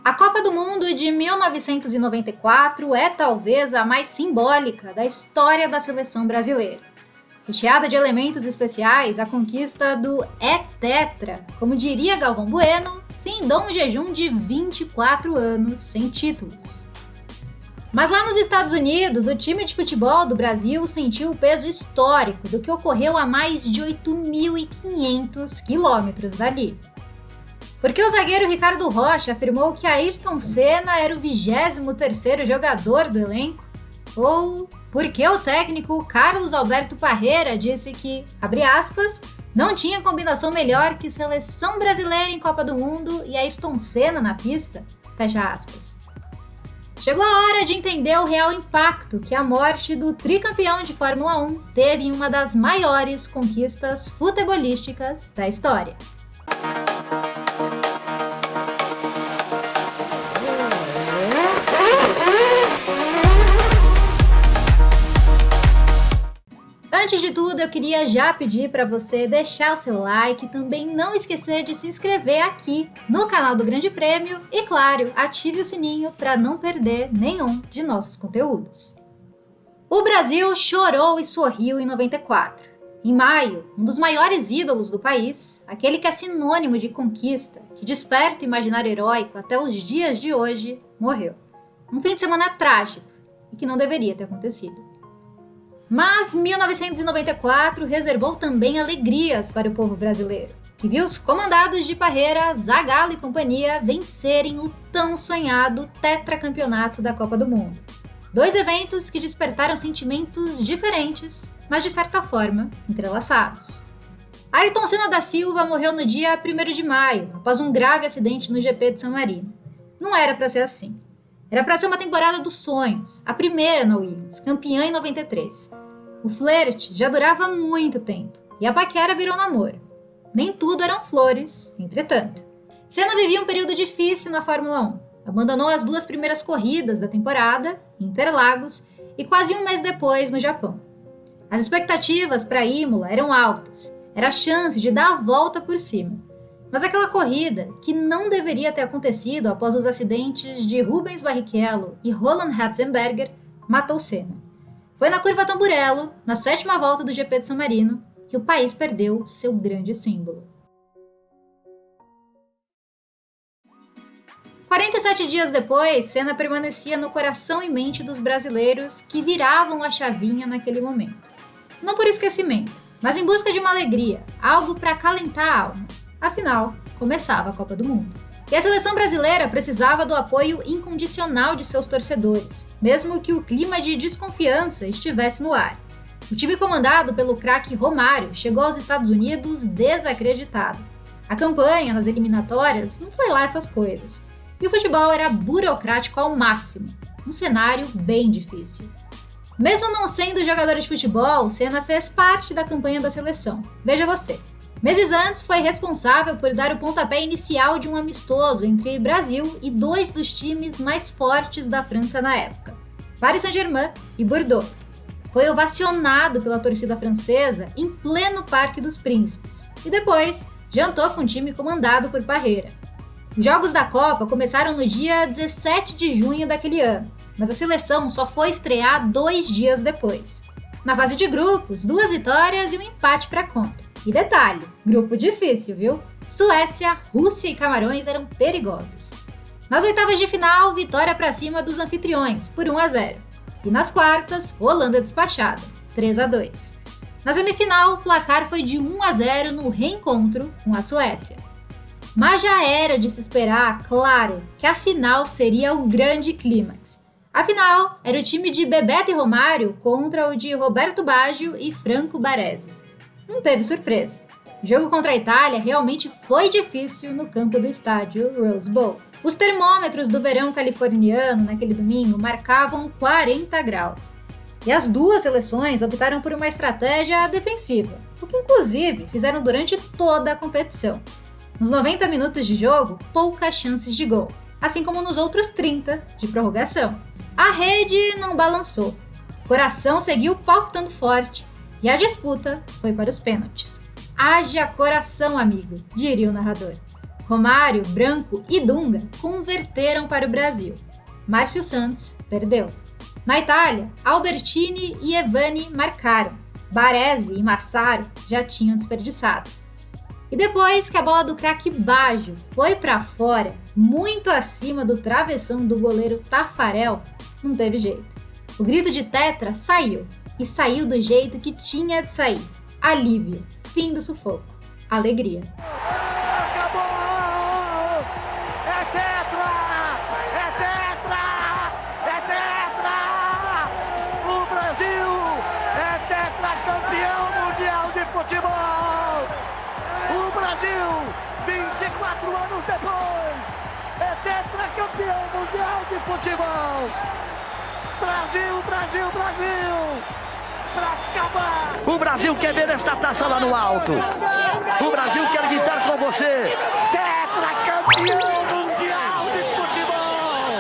A Copa do Mundo de 1994 é talvez a mais simbólica da história da seleção brasileira. Recheada de elementos especiais, a conquista do tetra, como diria Galvão Bueno, findou um jejum de 24 anos sem títulos. Mas lá nos Estados Unidos, o time de futebol do Brasil sentiu o peso histórico do que ocorreu a mais de 8.500 quilômetros dali. Porque o zagueiro Ricardo Rocha afirmou que Ayrton Senna era o 23º jogador do elenco? Ou porque o técnico Carlos Alberto Parreira disse que, abre aspas, não tinha combinação melhor que seleção brasileira em Copa do Mundo e Ayrton Senna na pista? Fecha aspas. Chegou a hora de entender o real impacto que a morte do tricampeão de Fórmula 1 teve em uma das maiores conquistas futebolísticas da história. Antes de tudo, eu queria já pedir para você deixar o seu like e também não esquecer de se inscrever aqui no canal do Grande Prêmio e, claro, ative o sininho para não perder nenhum de nossos conteúdos. O Brasil chorou e sorriu em 94. Em maio, um dos maiores ídolos do país, aquele que é sinônimo de conquista, que desperta o imaginário heróico até os dias de hoje, morreu. Um fim de semana trágico e que não deveria ter acontecido. Mas 1994 reservou também alegrias para o povo brasileiro, que viu os comandados de Parreira, Zagallo e companhia vencerem o tão sonhado tetracampeonato da Copa do Mundo. 2 eventos que despertaram sentimentos diferentes, mas de certa forma entrelaçados. Ayrton Senna da Silva morreu no dia 1º de maio, após um grave acidente no GP de San Marino. Não era para ser assim. Era para ser uma temporada dos sonhos, a primeira na Williams, campeã em 93. O flerte já durava muito tempo, e a paquera virou namoro. Nem tudo eram flores, entretanto. Senna vivia um período difícil na Fórmula 1. Abandonou as 2 primeiras corridas da temporada, em Interlagos, e quase um mês depois no Japão. As expectativas para Imola eram altas, era a chance de dar a volta por cima. Mas aquela corrida, que não deveria ter acontecido após os acidentes de Rubens Barrichello e Roland Ratzenberger, matou Senna. Foi na curva Tamburello, na 7ª volta do GP de San Marino, que o país perdeu seu grande símbolo. 47 dias depois, Senna permanecia no coração e mente dos brasileiros que viravam a chavinha naquele momento. Não por esquecimento, mas em busca de uma alegria, algo para acalentar a alma. Afinal, começava a Copa do Mundo. E a seleção brasileira precisava do apoio incondicional de seus torcedores, mesmo que o clima de desconfiança estivesse no ar. O time comandado pelo craque Romário chegou aos Estados Unidos desacreditado. A campanha nas eliminatórias não foi lá essas coisas. E o futebol era burocrático ao máximo, um cenário bem difícil. Mesmo não sendo jogador de futebol, Senna fez parte da campanha da seleção. Veja você. Meses antes, foi responsável por dar o pontapé inicial de um amistoso entre Brasil e 2 dos times mais fortes da França na época, Paris Saint-Germain e Bordeaux. Foi ovacionado pela torcida francesa em pleno Parque dos Príncipes e depois jantou com o time comandado por Parreira. Os jogos da Copa começaram no dia 17 de junho daquele ano, mas a seleção só foi estrear 2 dias depois. Na fase de grupos, 2 vitórias e um empate para conta. E detalhe, grupo difícil, viu? Suécia, Rússia e Camarões eram perigosos. Nas oitavas de final, vitória para cima dos anfitriões, por 1-0. E nas quartas, Holanda despachada, 3-2. Na semifinal, o placar foi de 1-0 no reencontro com a Suécia. Mas já era de se esperar, claro, que a final seria o grande clímax. Afinal, era o time de Bebeto e Romário contra o de Roberto Baggio e Franco Baresi. Não teve surpresa. O jogo contra a Itália realmente foi difícil no campo do estádio Rose Bowl. Os termômetros do verão californiano naquele domingo marcavam 40 graus. E as 2 seleções optaram por uma estratégia defensiva, o que inclusive fizeram durante toda a competição. Nos 90 minutos de jogo, poucas chances de gol, assim como nos outros 30 de prorrogação. A rede não balançou. O coração seguiu palpitando forte e a disputa foi para os pênaltis. Haja coração, amigo, diria o narrador. Romário, Branco e Dunga converteram para o Brasil. Márcio Santos perdeu. Na Itália, Albertini e Evani marcaram. Baresi e Massaro já tinham desperdiçado. E depois que a bola do craque Baggio foi para fora, muito acima do travessão do goleiro Taffarel, não teve jeito. O grito de tetra saiu, e saiu do jeito que tinha de sair. Alívio, fim do sufoco, alegria. Acabou! É tetra! É tetra! É tetra! O Brasil é tetracampeão mundial de futebol! O Brasil, 24 anos depois, é tetracampeão mundial de futebol! Brasil, Brasil, Brasil! Pra acabar! O Brasil quer ver esta taça lá no alto! O Brasil quer gritar com você! Tetracampeão mundial de futebol!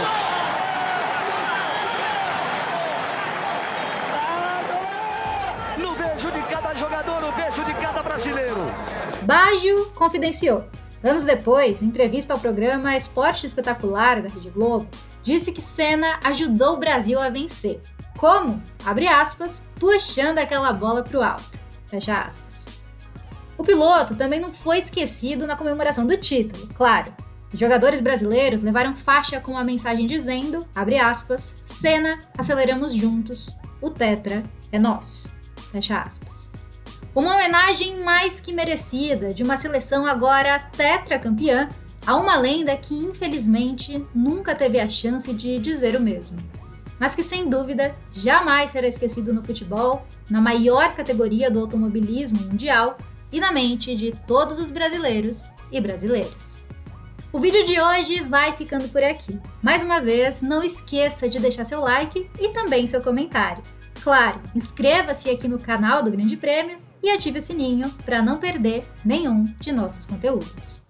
No beijo de cada jogador, no beijo de cada brasileiro! Baggio confidenciou. Anos depois, em entrevista ao programa Esporte Espetacular da Rede Globo, disse que Senna ajudou o Brasil a vencer. Como? Abre aspas, puxando aquela bola para o alto. Fecha aspas. O piloto também não foi esquecido na comemoração do título, claro. Os jogadores brasileiros levaram faixa com a mensagem dizendo, abre aspas, Senna, aceleramos juntos, o tetra é nosso. Fecha aspas. Uma homenagem mais que merecida de uma seleção agora tetracampeã a uma lenda que infelizmente nunca teve a chance de dizer o mesmo. Mas que sem dúvida jamais será esquecido no futebol, na maior categoria do automobilismo mundial e na mente de todos os brasileiros e brasileiras. O vídeo de hoje vai ficando por aqui. Mais uma vez, não esqueça de deixar seu like e também seu comentário. Claro, inscreva-se aqui no canal do Grande Prêmio e ative o sininho para não perder nenhum de nossos conteúdos.